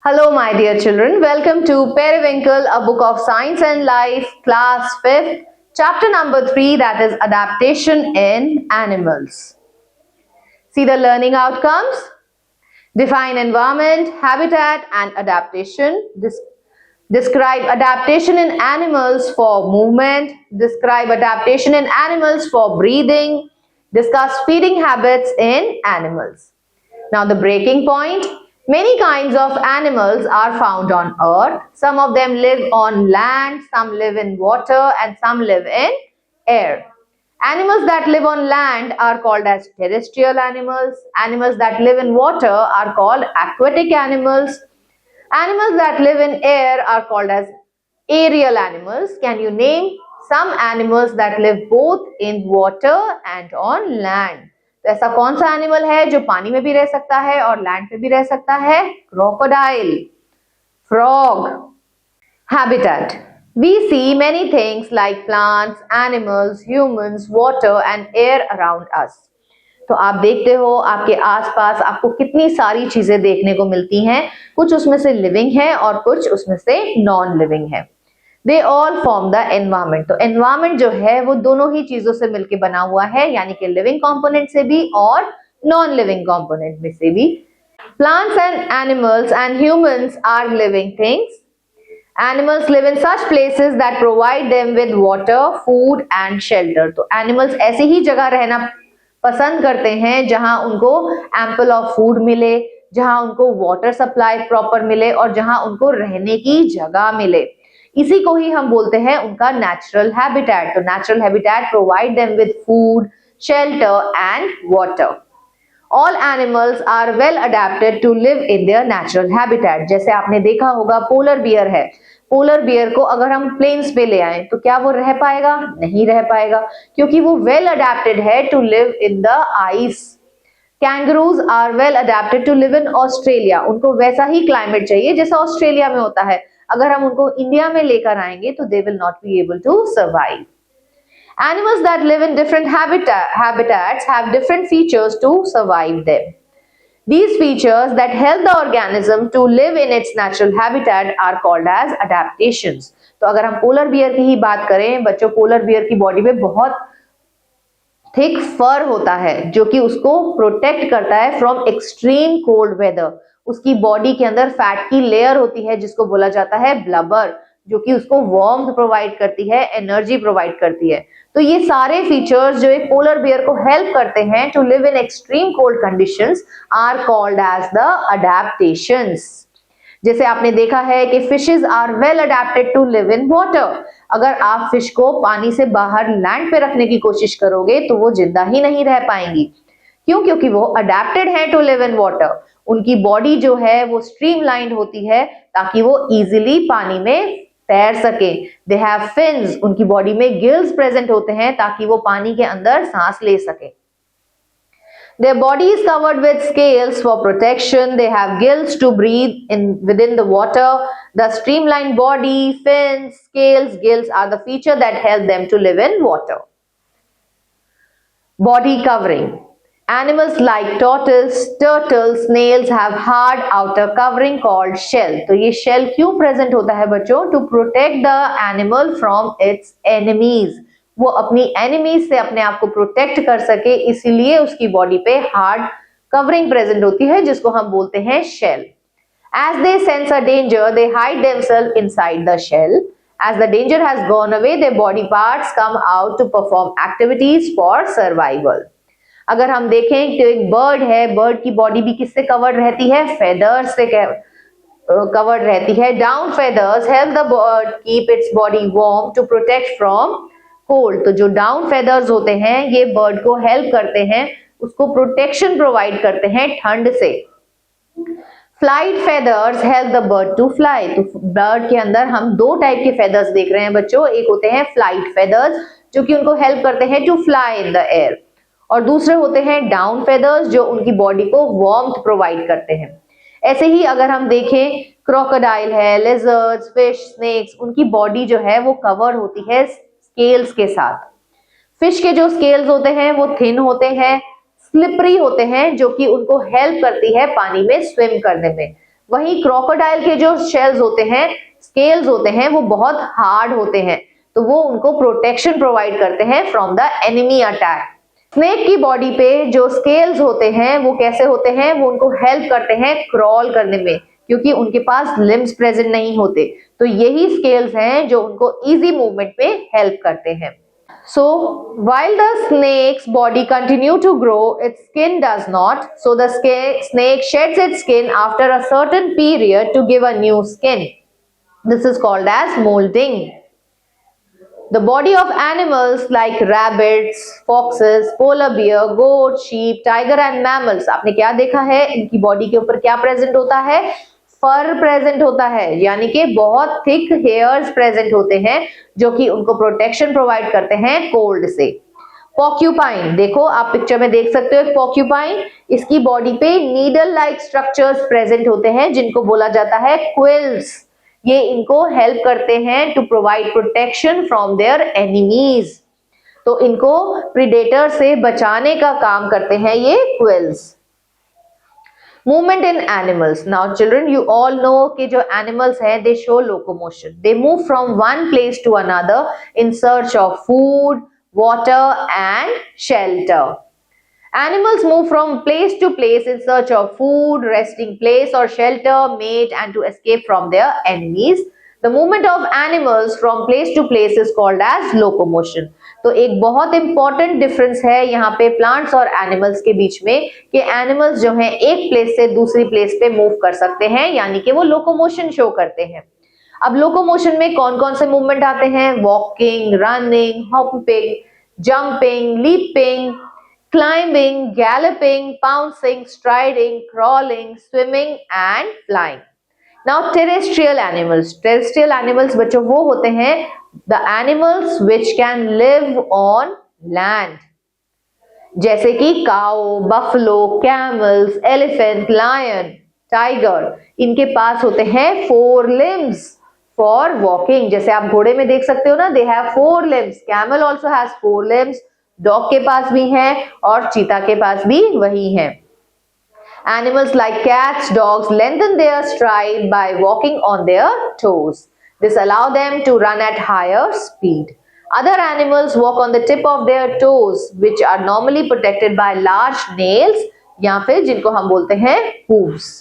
Hello, my dear children. Welcome to Periwinkle, a book of science and life, class 5th, chapter number 3, that is adaptation in animals. See the learning outcomes. Define environment, habitat and adaptation. Describe adaptation in animals for movement. Describe adaptation in animals for breathing. Discuss feeding habits in animals. Now the breaking point. Many kinds of animals are found on earth. Some of them live on land, some live in water and some live in air. Animals that live on land are called as terrestrial animals. Animals that live in water are called aquatic animals. Animals that live in air are called as aerial animals. Can you name some animals that live both in water and on land? तो ऐसा कौन सा animal है जो पानी में भी रह सकता है और लैंड पे भी रह सकता है? Crocodile, frog. Habitat. We see many things like plants, animals, humans, water and air around us. तो आप देखते हो आपके आसपास आपको कितनी सारी चीजें देखने को मिलती हैं. कुछ उसमें से लिविंग है और कुछ उसमें से नॉन लिविंग है. They all form the environment. तो environment जो है वो दोनों ही चीजों से मिलके बना हुआ है, यानी कि living component से भी और non living component में से भी. Plants and animals and humans are living things. Animals live in such places that provide them with water, food and shelter. तो animals ऐसी ही जगह रहना पसंद करते हैं जहां उनको ample of food मिले, जहां उनको water supply proper मिले और जहां उनको रहने की जगह मिले. इसी को ही हम बोलते हैं उनका नेचुरल हैबिटेट. तो natural habitat provide them with food, shelter and water. All animals are well adapted to live in their natural habitat. जैसे आपने देखा होगा पोलर बियर है. पोलर बियर को अगर हम प्लेन्स पे ले आए तो क्या वो रह पाएगा? नहीं रह पाएगा, क्योंकि वो वेल अडेप्टेड है to live in the ice. Kangaroos are well adapted to live in Australia. उनको वैसा ही क्लाइमेट चाहिए जैसा ऑस्ट्रेलिया में होता है. अगर हम उनको इंडिया में लेकर आएंगे तो they will not be able to survive. Animals that live in different habitats have different features to survive them. These features that help the organism to live in its natural habitat are called as adaptations. तो अगर हम polar bear की ही बात करें बच्चों, polar bear की body में बहुत थिक फर होता है जो कि उसको प्रोटेक्ट करता है फ्रॉम एक्सट्रीम कोल्ड वेदर. उसकी बॉडी के अंदर फैट की लेयर होती है जिसको बोला जाता है ब्लबर, जो कि उसको वार्मथ प्रोवाइड करती है, एनर्जी प्रोवाइड करती है. तो ये सारे फीचर्स जो एक पोलर बियर को हेल्प करते हैं to live in extreme cold conditions are called as the adaptations. जैसे आपने देखा है कि fishes are well adapted to live in water. अगर आप फिश को पानी से बाहर लैंड पे रखने की कोशिश करोगे तो वो जिंदा ही नहीं रह पाएंगी. क्यों? क्योंकि वो अडेप्टेड है टू लिव इन वाटर. उनकी बॉडी जो है वो स्ट्रीमलाइंड होती है ताकि वो इजीली पानी में तैर सके. They have fins. उनकी बॉडी में गिल्स प्रेजेंट होते हैं ताकि वो पानी के अंदर सांस ले सके. Their body is covered with scales for protection. They have gills to breathe within the water. The streamlined body, fins, scales, gills are the feature that help them to live in water. Body covering. Animals like tortoise, turtles, snails have hard outer covering called shell. तो ये shell क्यों present होता है बच्चों? To protect the animal from its enemies. वो अपनी enemies से अपने आप को protect कर सके, इसीलिए उसकी body पे hard covering present होती है जिसको हम बोलते हैं shell. As they sense a danger, they hide themselves inside the shell. As the danger has gone away, their body parts come out to perform activities for survival. अगर हम देखें तो एक बर्ड है, बर्ड की बॉडी भी किससे covered रहती है? फेदर्स से कवर्ड रहती है. Down feathers help the bird keep its body warm to protect from cold. तो जो डाउन फेदर्स होते हैं ये बर्ड को हेल्प करते हैं, उसको प्रोटेक्शन प्रोवाइड करते हैं ठंड से. Flight feathers help the bird to fly. तो बर्ड के अंदर हम दो टाइप के फेदर्स देख रहे हैं बच्चों. एक होते हैं फ्लाइट फेदर्स जो कि उनको हेल्प करते हैं to fly in the air, और दूसरे होते हैं डाउन फेदर्स जो उनकी बॉडी को वार्मथ प्रोवाइड करते हैं. ऐसे ही अगर हम देखें क्रोकोडाइल है, लिजर्ड्स, फिश, स्नेक्स, उनकी बॉडी जो है वो कवर होती है स्केल्स के साथ. फिश के जो स्केल्स होते हैं वो थिन होते हैं, स्लिपरी होते हैं, जो कि उनको हेल्प करती है पानी में स्विम करने में. वहीं क्रोकोडाइल के जो शेल्स होते हैं, स्केल्स होते हैं, वो बहुत हार्ड होते हैं, तो वो उनको प्रोटेक्शन प्रोवाइड करते हैं from the enemy attack. Snake की बॉडी पे जो स्केल्स होते हैं वो कैसे होते हैं, वो उनको हेल्प करते हैं क्रॉल करने में, क्योंकि उनके पास लिम्स प्रेजेंट नहीं होते, तो यही स्केल्स हैं जो उनको इजी मूवमेंट में हेल्प करते हैं। So while the snake's body continue to grow, its skin does not. So the snake sheds its skin after a certain period to give a new skin. This is called as molding. The body of animals like rabbits, foxes, polar bear, goat, sheep, tiger and mammals, आपने क्या देखा है, इनकी body के ऊपर क्या present होता है, फर प्रेजेंट होता है, यानी कि बहुत थिक हेयर्स प्रेजेंट होते हैं जो कि उनको प्रोटेक्शन प्रोवाइड करते हैं कोल्ड से। पॉक्यूपाइन, देखो आप पिक्चर में देख सकते हो एक पॉक्यूपाइन, इसकी बॉडी पे नीडल लाइक स्ट्रक्चर्स प्रेजेंट होते हैं जिनको बोला जाता है क्विल्स। ये इनको हेल्प करते हैं to provide protection from their enemies, तो इनको प्रीडेटर से बचाने का काम करते हैं ये quills. Movement in animals, now children you all know कि जो एनिमल्स हैं they show locomotion, they move from one place to another in search of food, water and shelter. Animals move from place to place in search of food, resting place or shelter, mate and to escape from their enemies. The movement of animals from place to place is called as locomotion. तो एक बहुत important difference है यहाँ पे plants और animals के बीच में कि एनिमल्स जो हैं एक प्लेस से दूसरी प्लेस पे मूव कर सकते हैं, यानी कि वो लोकोमोशन शो करते हैं। अब लोकोमोशन में कौन कौन से मूवमेंट आते हैं, walking, running, hopping, jumping, leaping, climbing, galloping, pouncing, striding, crawling, swimming and flying. Now terrestrial animals. Terrestrial animals बच्चों वो होते हैं the animals which can live on land. जैसे कि cow, buffalo, camels, elephant, lion, tiger. इनके पास होते हैं 4 limbs for walking. जैसे आप घोड़े में देख सकते हो ना, they have 4 limbs. Camel also has 4 limbs. Dog के पास भी है और चीता के पास भी वही है। Animals like cats, dogs lengthen their stride by walking on their toes. This allow them to run at higher speed. Other animals walk on the tip of their toes, which are normally protected by large nails, या फिर जिनको हम बोलते हैं hooves.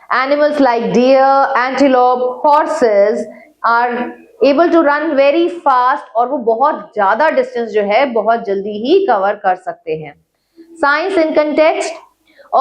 Animals like deer, antelope, horses are able to run very fast और वो बहुत ज्यादा डिस्टेंस जो है बहुत जल्दी ही कवर कर सकते हैं। Science in context,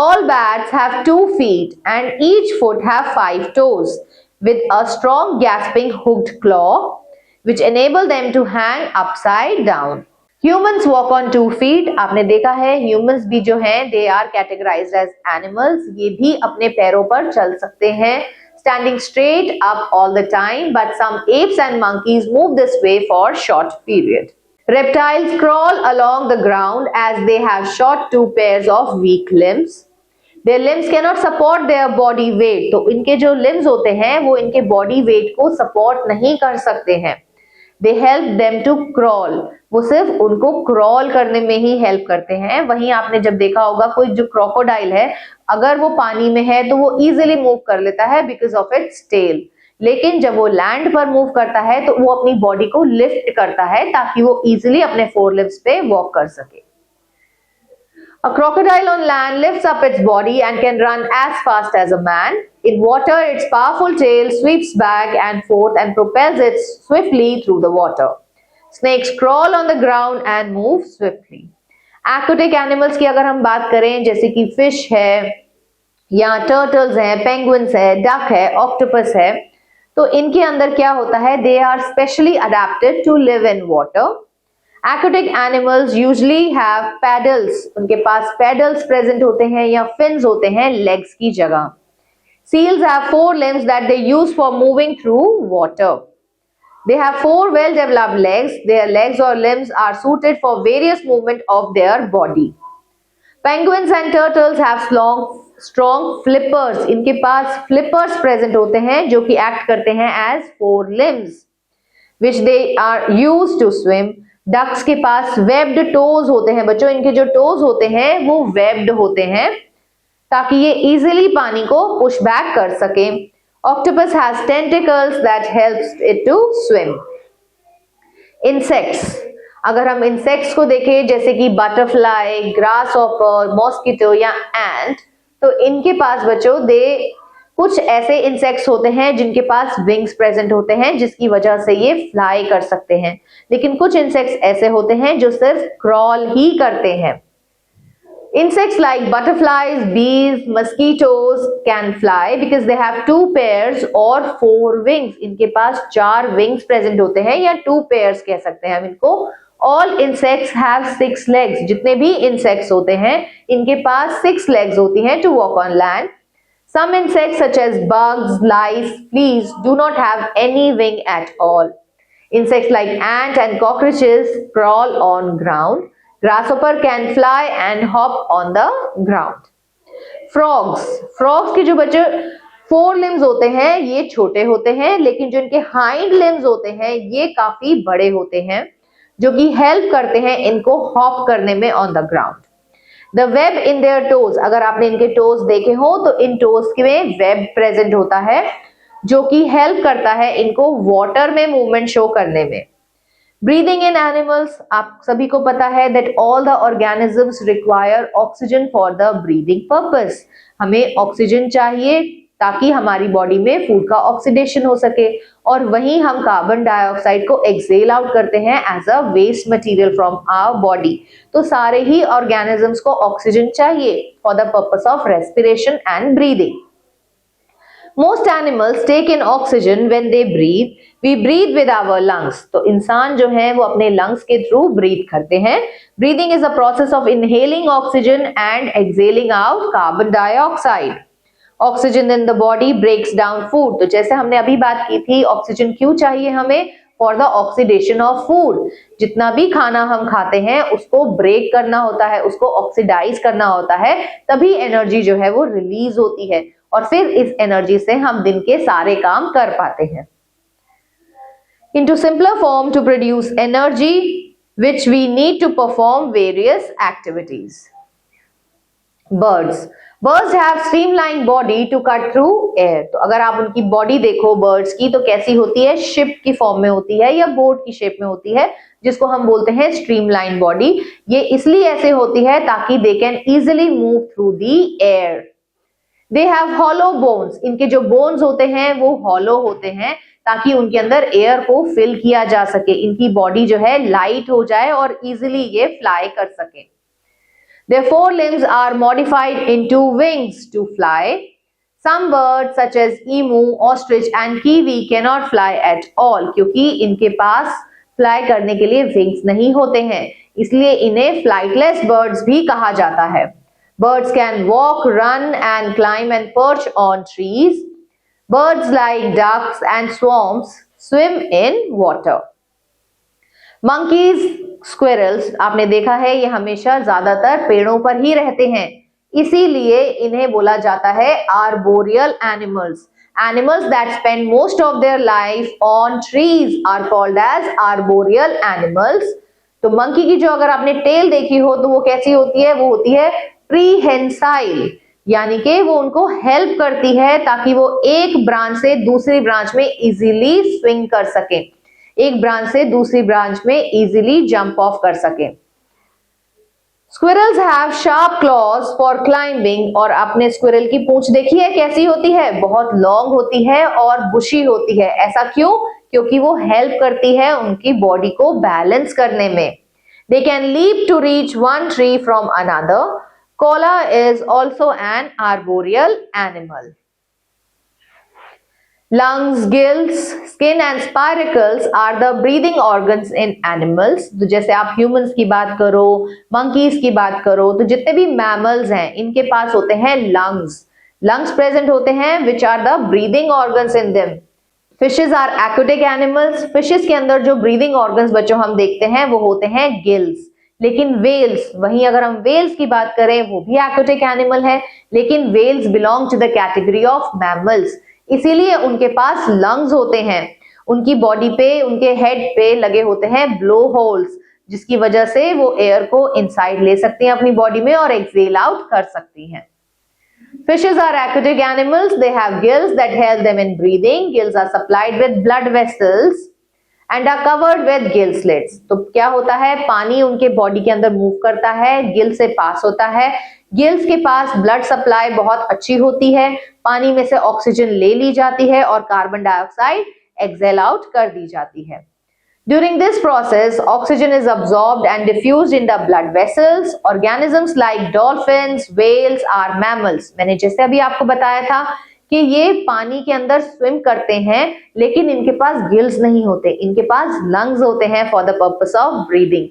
all bats have 2 feet and each foot have 5 toes with a strong gasping hooked claw which enable them to hang upside down. Humans walk on 2 feet. आपने देखा है humans भी जो हैं they are categorized as animals, ये भी अपने पैरों पर चल सकते हैं, standing straight up all the time, but some apes and monkeys move this way for short period. Reptiles crawl along the ground as they have short 2 pairs of weak limbs. Their limbs cannot support their body weight. तो इनके जो limbs होते हैं वो इनके body weight को support नहीं कर सकते हैं। They help them to crawl. वो सिर्फ उनको crawl करने में ही help करते हैं। वहीं आपने जब देखा होगा कोई जो crocodile है, अगर वो पानी में है तो वो easily move कर लेता है because of its tail. लेकिन जब वो लैंड पर मूव करता है तो वो अपनी बॉडी को लिफ्ट करता है ताकि वो easily अपने 4 limbs पे वॉक कर सके। A crocodile on land lifts up its body and can run as fast as a man. In water, its powerful tail sweeps back and forth and propels it swiftly through the water. Snakes crawl on the ground and move swiftly. Aquatic animals की अगर हम बात करें जैसे कि fish है या turtles है, पेंगुइन्स है, डक है, ऑक्टोपस है, तो इनके अंदर क्या होता है, they are specially adapted to live in water. Aquatic animals usually have paddles. उनके पास paddles present होते हैं या fins होते हैं legs की जगह। Seals have 4 limbs that they use for moving through water. They have 4 well-developed legs. Their legs or limbs are suited for various movement of their body. Penguins and turtles have strong flippers. इनके पास flippers present होते हैं जो कि act करते हैं as 4 limbs, which they are used to swim. Ducks के पास webbed toes होते हैं बच्चों, इनके जो टोज होते हैं वो वेब्ड होते हैं ताकि ये इजीली पानी को पुश बैक कर सके। Octopus has tentacles that helps it to swim. Insects, अगर हम इंसेक्ट्स को देखें जैसे कि बटरफ्लाई, ग्रासहॉपर, मॉस्किटो या एंट, तो इनके पास बच्चों कुछ ऐसे इंसेक्ट्स होते हैं जिनके पास विंग्स प्रेजेंट होते हैं जिसकी वजह से ये फ्लाई कर सकते हैं, लेकिन कुछ इंसेक्ट्स ऐसे होते हैं जो सिर्फ क्रॉल ही करते हैं। Insects like butterflies, bees, mosquitoes can fly because they have 2 pairs or 4 wings. इनके पास 4 wings present होते हैं या 2 pairs कह सकते हैं हम इनको। All insects have 6 legs. जितने भी insects होते हैं इनके पास 6 legs होती हैं to walk on land. Some insects such as bugs, lice, fleas do not have any wing at all. Insects like ant and cockroaches crawl on ground. Grasshopper can fly and hop on the ground. Frogs के जो बच्चे 4 limbs होते हैं ये छोटे होते हैं, लेकिन जो इनके hind limbs होते हैं ये काफी बड़े होते हैं, जो कि हेल्प करते हैं इनको हॉप करने में on the ground. The web in their toes, अगर आपने इनके टोज देखे हो तो इन टोज में वेब प्रेजेंट होता है जो कि हेल्प करता है इनको वाटर में मूवमेंट शो करने में। ब्रीदिंग इन एनिमल्स, आप सभी को पता है that all the organisms require oxygen for the breathing purpose. हमें ऑक्सीजन चाहिए ताकि हमारी बॉडी में फूड का ऑक्सीडेशन हो सके, और वहीं हम कार्बन डाइऑक्साइड को एक्सेल आउट करते हैं as a waste material from our body. तो सारे ही ऑर्गेनिजम्स को ऑक्सीजन चाहिए for the purpose of respiration and breathing. Most animals take in oxygen when they breathe. We breathe with our lungs. तो इंसान जो है वो अपने lungs के थ्रू breathe करते हैं। Breathing is a process of inhaling oxygen and exhaling out carbon dioxide. Oxygen in the body breaks down food. तो जैसे हमने अभी बात की थी, ऑक्सीजन क्यों चाहिए हमें? For the oxidation of food. जितना भी खाना हम खाते हैं उसको ब्रेक करना होता है, उसको ऑक्सीडाइज करना होता है, तभी एनर्जी जो है वो रिलीज होती है, और फिर इस एनर्जी से हम दिन के सारे काम कर पाते हैं। Into simpler form to produce energy which we need to perform various activities. Birds have streamlined body to cut through air. तो अगर आप उनकी बॉडी देखो बर्ड्स की तो कैसी होती है? शिप की फॉर्म में होती है या बोट की शेप में होती है, जिसको हम बोलते हैं स्ट्रीमलाइन बॉडी। ये इसलिए ऐसे होती है ताकि they can easily move through the air. They have hollow bones. इनके जो बोन्स होते हैं वो हॉलो होते हैं ताकि उनके अंदर एयर को फिल किया जा सके, इनकी बॉडी जो है लाइट हो जाए और इजिली ये फ्लाई कर सके। Their forelimbs are modified into wings to fly. Some birds such as emu, ostrich and kiwi cannot fly at all क्योंकि इनके पास फ्लाई करने के लिए विंग्स नहीं होते हैं, इसलिए इन्हें फ्लाइटलेस बर्ड्स भी कहा जाता है। Birds can walk, run and climb and perch on trees. Birds like ducks and swans swim in water. Monkeys, squirrels, आपने देखा है ये हमेशा ज्यादातर पेड़ों पर ही रहते हैं, इसीलिए इन्हें बोला जाता है arboreal animals. Animals that spend most of their life on trees are called as arboreal animals. तो मंकी की जो अगर आपने टेल देखी हो तो वो कैसी होती है? वो होती है प्रीहेंसाइल, यानी कि वो उनको हेल्प करती है ताकि वो एक ब्रांच से दूसरी ब्रांच में इजीली स्विंग कर सके, एक ब्रांच से दूसरी ब्रांच में इजीली जंप ऑफ कर सके। Squirrels have sharp clause for climbing. और आपने स्क्विरल की पूंछ देखी है कैसी होती है? बहुत लॉन्ग होती है और बुशी होती है। ऐसा क्यों? क्योंकि वो हेल्प करती है उनकी बॉडी को बैलेंस करने में। They can leap to reach one tree from another. Koala is also an arboreal animal. Lungs, gills, skin and spiracles are the breathing organs in animals. तो जैसे आप humans की बात करो, monkeys की बात करो, तो जितने भी mammals हैं इनके पास होते हैं lungs. Lungs present होते हैं which are the breathing organs in them. Fishes are aquatic animals. Fishes के अंदर जो breathing organs बच्चों हम देखते हैं वो होते हैं gills. लेकिन वेल्स, वहीं अगर हम वेल्स की बात करें वो भी एक्वेटिक एनिमल है, लेकिन whales belong to the category of mammals, इसीलिए उनके पास लंग्स होते हैं। उनकी बॉडी पे, उनके हेड पे लगे होते हैं ब्लो होल्स, जिसकी वजह से वो एयर को इनसाइड ले सकती हैं अपनी बॉडी में और एक्सेल आउट कर सकती हैं। Fishes are aquatic animals. They have gills that help them in breathing. Gills are supplied with blood vessels and are covered with gill slits. तो क्या होता है, पानी उनके बॉडी के अंदर मूव करता है, गिल से पास होता है. गिल्स के पास ब्लड सप्लाई बहुत अच्छी होती है, पानी में से ऑक्सीजन ले ली जाती है और कार्बन डाइऑक्साइड एक्सेल आउट कर दी जाती है. During this process, oxygen is absorbed and diffused in the blood vessels. Organisms like dolphins, whales are mammals. मैंने जैसे अभी आपको बताया था कि ये पानी के अंदर स्विम करते हैं, लेकिन इनके पास गिल्स नहीं होते, इनके पास लंग्स होते हैं for the purpose of breathing.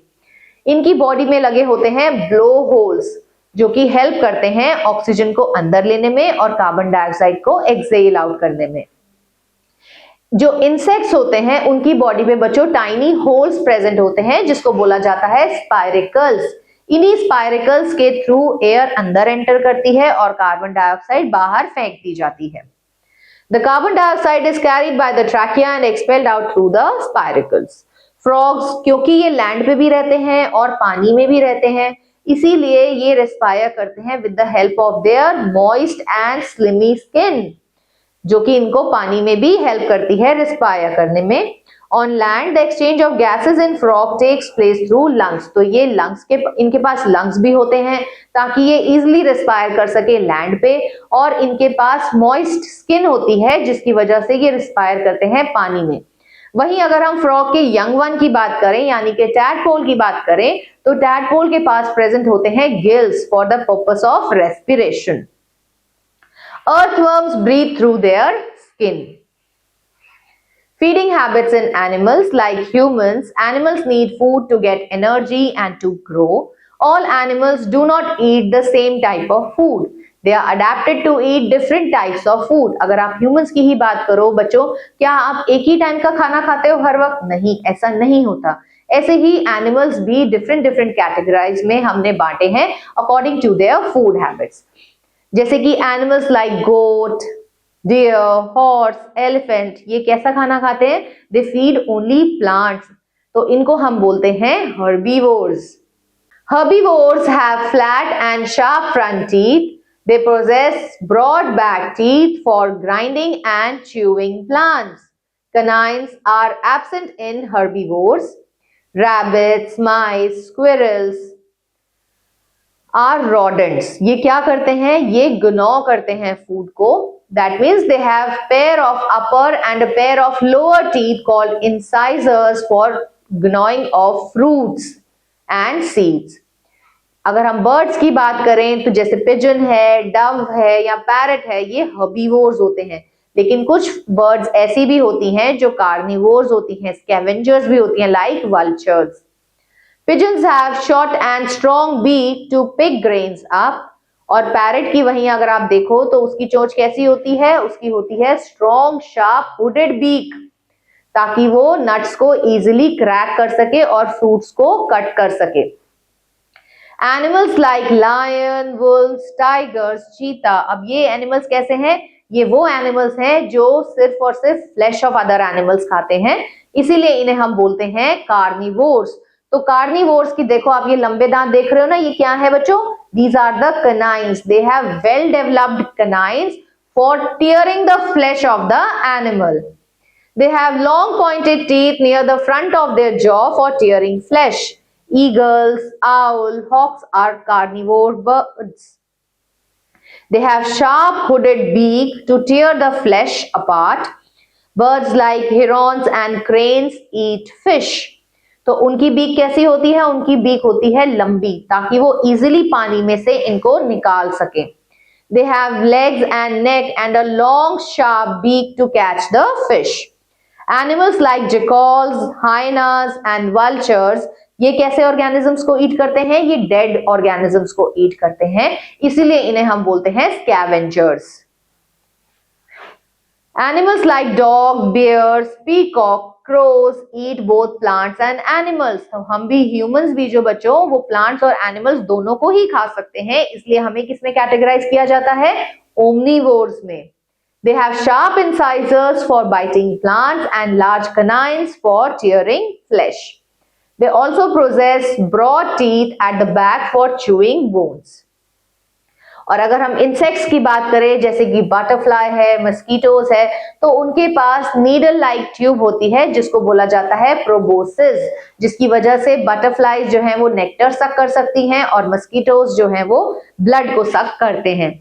इनकी बॉडी में लगे होते हैं ब्लो होल्स, जो कि हेल्प करते हैं ऑक्सीजन को अंदर लेने में और कार्बन डाइऑक्साइड को एक्सेल आउट करने में. जो इंसेक्ट्स होते हैं उनकी बॉडी में बच्चों टाइनी होल्स प्रेजेंट होते हैं, जिसको बोला जाता है स्पाइरिकल्स. इन्हीं स्पाइरिकल्स के थ्रू एयर अंदर एंटर करती है और कार्बन डाइऑक्साइड बाहर फेंक दी जाती है. The carbon dioxide is carried by the trachea and expelled out through the spiracles. Frogs, क्योंकि ये लैंड पे भी रहते हैं और पानी में भी रहते हैं, इसीलिए ये रेस्पायर करते हैं with the help of their moist and slimy skin, जो कि इनको पानी में भी हेल्प करती है रेस्पायर करने में. On land the exchange of gases in frog takes place through lungs. तो ये लंग्स के, इनके पास लंग्स भी होते हैं ताकि ये इजिली रेस्पायर कर सके लैंड पे, और इनके पास मॉइस्ट स्किन होती है जिसकी वजह से ये रेस्पायर करते हैं पानी में. वहीं अगर हम फ्रॉग के यंग वन की बात करें, यानी कि टैडपोल की बात करें, तो टैडपोल के पास प्रेजेंट होते हैं gills for the purpose of respiration. Earthworms breathe through their skin. Feeding habits in animals. Like humans, animals need food to get energy and to grow. All animals do not eat the same type of food. They are adapted to eat different types of food. अगर आप humans की ही बात करो बच्चों, क्या आप एक ही time का खाना खाते हो हर वक्त? नहीं, ऐसा नहीं होता. ऐसे ही एनिमल्स भी डिफरेंट कैटेगराइज में हमने बांटे हैं according to their food habits. जैसे कि animals like goat, deer, horse, elephant, ये कैसा खाना खाते हैं? दे फीड ओनली प्लांट्स, तो इनको हम बोलते हैं herbivores. Herbivores have flat and sharp front teeth. They possess broad back teeth for grinding and chewing plants. Canines are absent in herbivores. Rabbits, mice, squirrels are rodents. ये क्या करते हैं? ये gnaw करते हैं फूड को. That means they have pair of upper and a pair of lower teeth called incisors for gnawing of fruits and seeds. अगर हम बर्ड्स की बात करें तो जैसे पिजन है, डव है या पैरट है, ये हर्बीवोर्स होते हैं. लेकिन कुछ बर्ड्स ऐसी भी होती हैं जो कार्निवोर्स होती हैं, स्कैवेंजर्स भी होती हैं, like vultures. Pigeons have short and strong beak to pick grains up. और पैरट की वहीं अगर आप देखो तो उसकी चोंच कैसी होती है? उसकी होती है स्ट्रॉन्ग शार्प हुडेड बीक, ताकि वो नट्स को इजीली क्रैक कर सके और फ्रूट्स को कट कर सके. Animals like lion, wolves, tigers, cheetah. अब ये एनिमल्स कैसे हैं? ये वो एनिमल्स हैं जो सिर्फ और सिर्फ फ्लैश ऑफ अदर एनिमल्स खाते हैं, इसीलिए इन्हें हम बोलते हैं कार्निवोर्स. तो कार्निवोर्स की देखो आप ये लंबे दांत देख रहे हो ना, ये क्या है बच्चों? These are the canines. They have well developed canines for tearing the flesh of the animal. They have long pointed teeth near the front of their jaw for tearing flesh. Eagles, owl, hawks are carnivore birds. They have sharp hooded beak to tear the flesh apart. Birds like herons and cranes eat fish. तो उनकी beak कैसी होती है? उनकी beak होती है लंबी, ताकि वो इजीली पानी में से इनको निकाल सके. They have legs and neck and a long sharp beak to catch the fish. Animals like jackals, hyenas and vultures, ये कैसे ऑर्गेनिजम्स को ईट करते हैं? ये डेड ऑर्गेनिजम्स को ईट करते हैं, इसीलिए इन्हें हम बोलते हैं scavengers. Animals like dog, bears, peacock, crows eat both plants and animals. तो हम भी humans भी जो बच्चों वो plants और animals दोनों को ही खा सकते हैं, इसलिए हमें किसमें कैटेगराइज किया जाता है? Omnivores में. They have sharp incisors for biting plants and large canines for tearing flesh. They also possess broad teeth at the back for chewing bones. और अगर हम इंसेक्ट्स की बात करें जैसे कि बटरफ्लाई है, मस्कीटोज है, तो उनके पास नीडल लाइक ट्यूब होती है जिसको बोला जाता है प्रोबोसिस, जिसकी वजह से बटरफ्लाईज जो हैं वो नेक्टर सक कर सकती हैं और मस्कीटोज जो हैं वो ब्लड को सक करते हैं।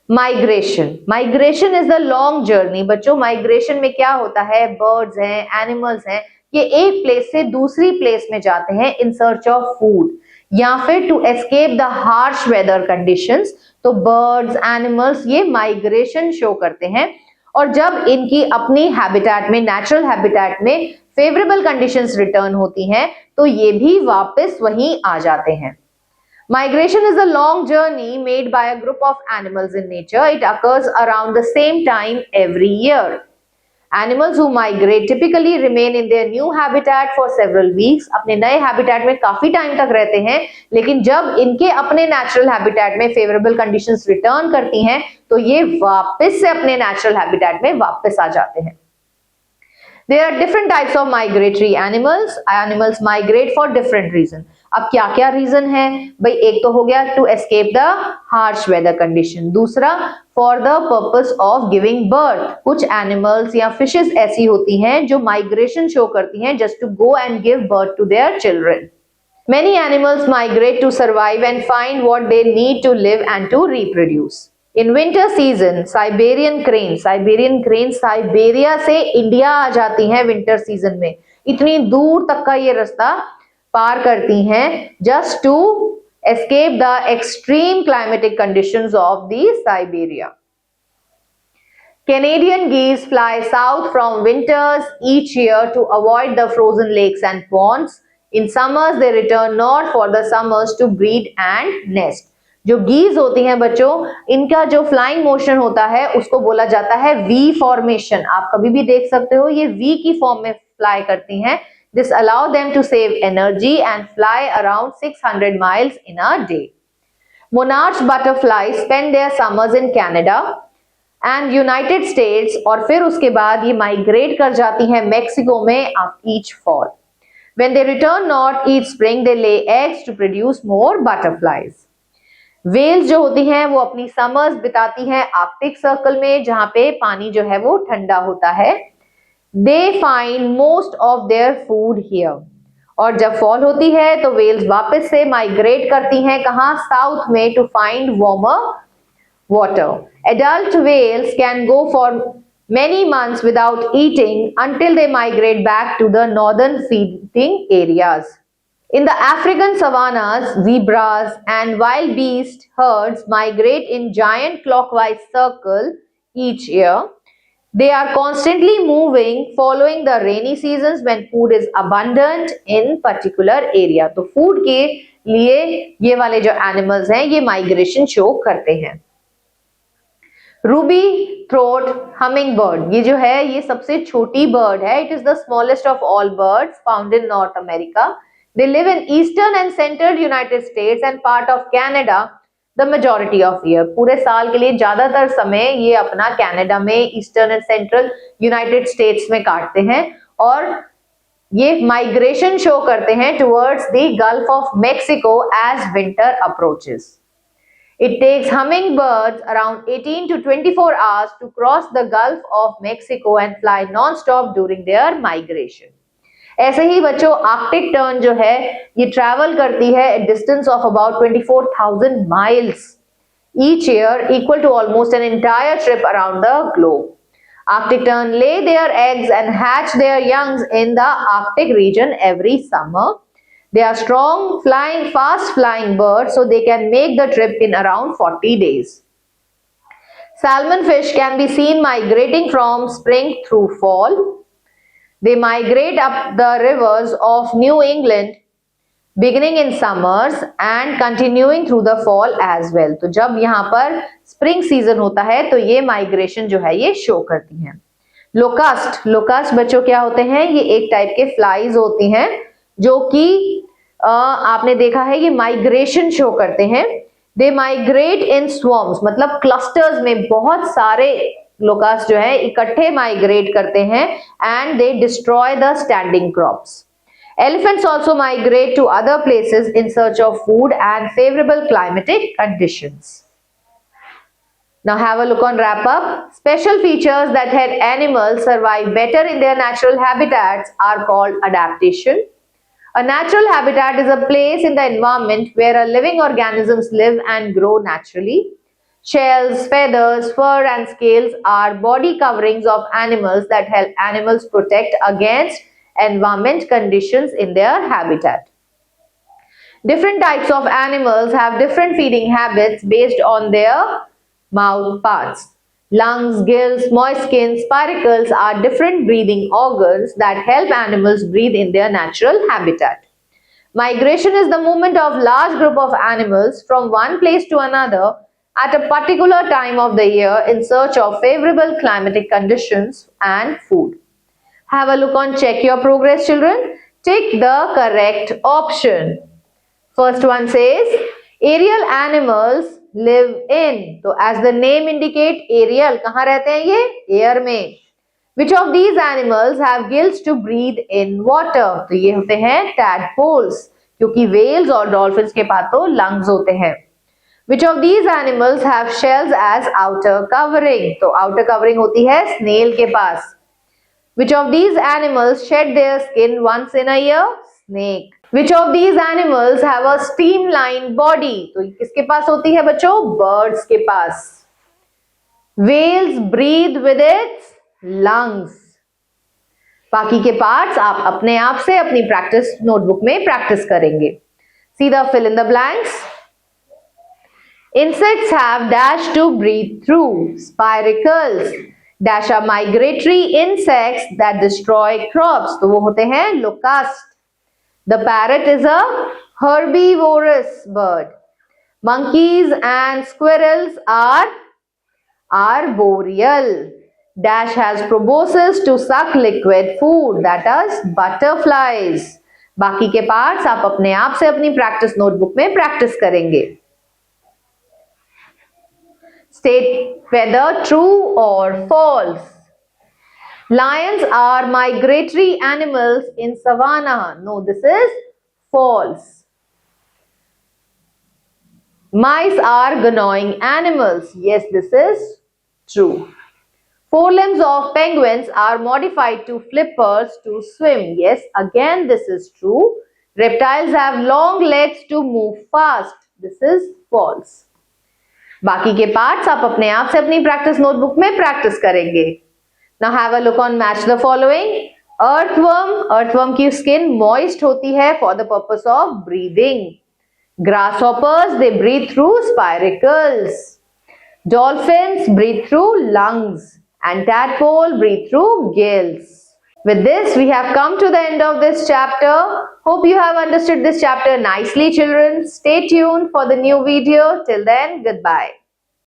Migration is the long journey. बच्चों माइग्रेशन में क्या होता है, बर्ड्स हैं, एनिमल्स हैं, ये एक प्लेस से दूसरी प्लेस में जाते हैं इन सर्च ऑफ फूड या फिर to escape the harsh weather conditions. तो बर्ड्स, एनिमल्स ये माइग्रेशन शो करते हैं और जब इनकी अपनी हैबिटेट में, नेचुरल हैबिटेट में फेवरेबल कंडीशंस रिटर्न होती हैं तो ये भी वापस वहीं आ जाते हैं। Migration is a long journey made by a group of animals in nature. It occurs around the same time every year. Animals who migrate typically remain in their new habitat for several weeks. अपने नए habitat में काफी time तक रहते हैं, लेकिन जब इनके अपने natural habitat में favorable conditions return करती हैं तो ये वापस से अपने natural habitat में वापस आ जाते हैं। There are different types of migratory animals. Animals migrate for different reasons. अब क्या क्या रीजन है भाई, एक तो हो गया to escape the harsh weather condition, दूसरा for the purpose of giving birth. कुछ एनिमल्स या फिशेस ऐसी होती हैं जो माइग्रेशन शो करती हैं just to go and give birth to their children. Many animals migrate to survive and find what they need to live and to reproduce. In winter season, Siberian cranes Siberia से India आ जाती हैं winter season में, इतनी दूर तक का ये रास्ता पार करती हैं just to escape the extreme climatic conditions of the Siberia. Canadian geese fly south from winters each year to avoid the frozen lakes and ponds. In summers they return north for the summers to breed and nest. जो गीज होती हैं बच्चों, इनका जो flying motion होता है उसको बोला जाता है वी फॉर्मेशन। आप कभी भी देख सकते हो ये वी की फॉर्म में फ्लाई करती हैं। This allow them to save energy and fly around 600 miles in a day. Monarch butterflies spend their summers in Canada and United States और फिर उसके बाद ये माइग्रेट कर जाती हैं मेक्सिको में each fall. When they return north each spring, they lay eggs to produce more butterflies. Whales जो होती हैं वो अपनी समर्स बिताती हैं आर्कटिक सर्कल में जहां पे पानी जो है वो ठंडा होता है। They find most of their food here. और जब फॉल होती है तो वेल्स वापस से माइग्रेट करती हैं कहां, साउथ में, to find warmer water. Adult whales can go for many months without eating until they migrate back to the northern feeding areas. In the African savannas, zebras and wild beast herds migrate in giant clockwise circle each year. They are constantly moving following the rainy seasons when food is abundant in particular area. तो food के लिए ये वाले जो animals हैं ये migration show करते हैं। रूबी थ्रोट हमिंग बर्ड, ये जो है ये सबसे छोटी बर्ड है। It is the smallest of all birds found in north America. They live in eastern and central United States and part of Canada the majority of year. पूरे साल के लिए ज्यादातर समय ये अपना कनाडा में, eastern and central United States में काटते हैं और ये माइग्रेशन शो करते हैं towards the Gulf of Mexico as winter approaches. It takes hummingbirds around 18 to 24 hours to cross the Gulf of Mexico and fly non-stop during their migration. ऐसे ही बच्चों Arctic tern जो है ये ट्रैवल करती है a distance of about 24,000 miles each year, equal to almost an entire trip around the globe. Arctic tern lay their eggs and hatch their youngs in the Arctic region every summer. They are strong, flying, fast-flying birds, so they can make the trip in around 40 days. Salmon fish can be seen migrating from spring through fall. They migrate up the rivers of New England beginning in summers and continuing through the fall as well. तो जब यहाँ पर spring season होता है तो ये migration जो है ये शो करती हैं। लोकास्ट बच्चों क्या होते हैं, ये एक टाइप के फ्लाइज होती हैं जो कि आपने देखा है ये माइग्रेशन शो करते हैं। दे माइग्रेट इन स्वॉर्म्स, मतलब क्लस्टर्स में बहुत सारे लोकास्ट जो है इकट्ठे माइग्रेट करते हैं and they destroy the standing crops. Elephants also migrate to other places in search of food and favorable climatic conditions. Now have a look on wrap up. Special features that help animals survive better in their natural habitats are called adaptation. A natural habitat is a place in the environment where living organisms live and grow naturally. Shells, feathers, fur and scales are body coverings of animals that help animals protect against environment conditions in their habitat. Different types of animals have different feeding habits based on their mouth parts. Lungs, gills, moist skin, spiracles are different breathing organs that help animals breathe in their natural habitat. Migration is the movement of large group of animals from one place to another at a particular time of the year in search of favorable climatic conditions and food. Have a look on check your progress, children. Tick the correct option. First one says aerial animals live in. So as the name indicate, aerial कहाँ रहते हैं ये? Air में. Which of these animals have gills to breathe in water? तो ये होते हैं tadpoles, क्योंकि whales और dolphins के पास तो lungs होते हैं. Which of these animals have shells as outer covering? तो outer covering होती है snail के पास. Which of these animals shed their skin once in a year? Snake. Which of these animals have a streamlined body? तो किसके पास होती है बच्चों? Birds के पास. Whales breathe with its lungs. बाकी के पार्ट्स आप अपने आप से अपनी प्रैक्टिस नोटबुक में प्रैक्टिस करेंगे. See the fill in the blanks. Insects have dash to breathe through. Spiracles. Dash are migratory insects that destroy crops. तो वो होते हैं locust. The parrot is a herbivorous bird. Monkeys and squirrels are arboreal. Dash has proboscis to suck liquid food, that is butterflies. बाकी के parts आप अपने आप से अपनी प्रैक्टिस नोटबुक में प्रैक्टिस करेंगे. State whether true or false. Lions are migratory animals in savanna. No, this is false. Mice are gnawing animals. Yes, this is true. Forelimbs of penguins are modified to flippers to swim. Yes, again this is true. Reptiles have long legs to move fast. This is false. बाकी के parts आप अपने आप से अपनी practice notebook में practice करेंगे. Now have a look on match the following. Earthworm की skin moist होती है for the purpose of breathing. Grasshoppers, they breathe through spiracles. Dolphins breathe through lungs. And tadpole breathe through gills. With this, we have come to the end of this chapter. Hope you have understood this chapter nicely, children. Stay tuned for the new video. Till then, goodbye.